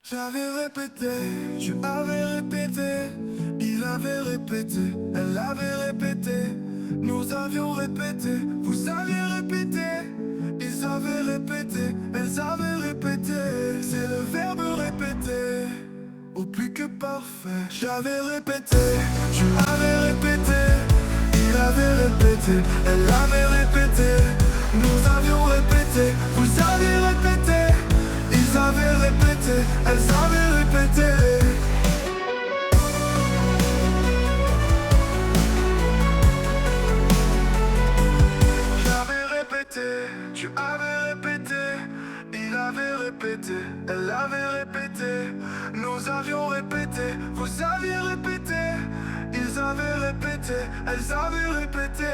J'avais répété, tu avais répété, il avait répété, elle avait répété, nous avions répété, vous aviez répété, ils avaient répété, elles avaient répété, c'est le verbe répéter, au plus que parfait. J'avais répété, tu avais répété, il avait répété, elle avait répété, nous avions répété, vous aviez répété, ils avaient répété, elles avaient répété. J'avais répété, tu avais répété, il avait répété, elle avait répété, nous avions répété, vous aviez répété, ils avaient répété, elles avaient répété.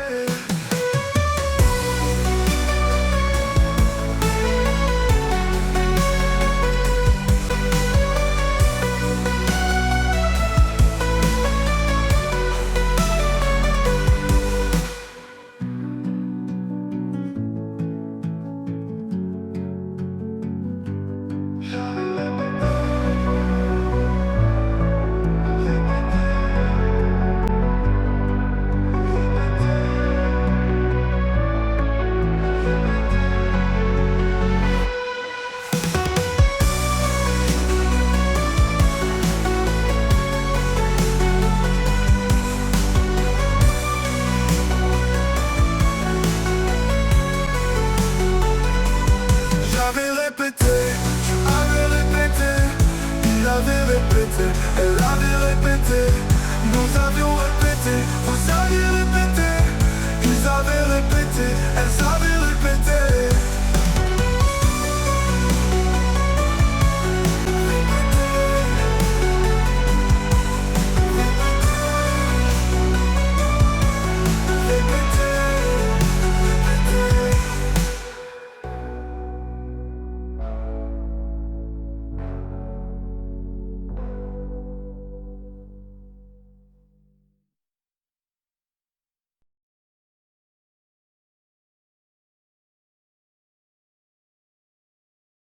Elle avait répété, nous avions répété.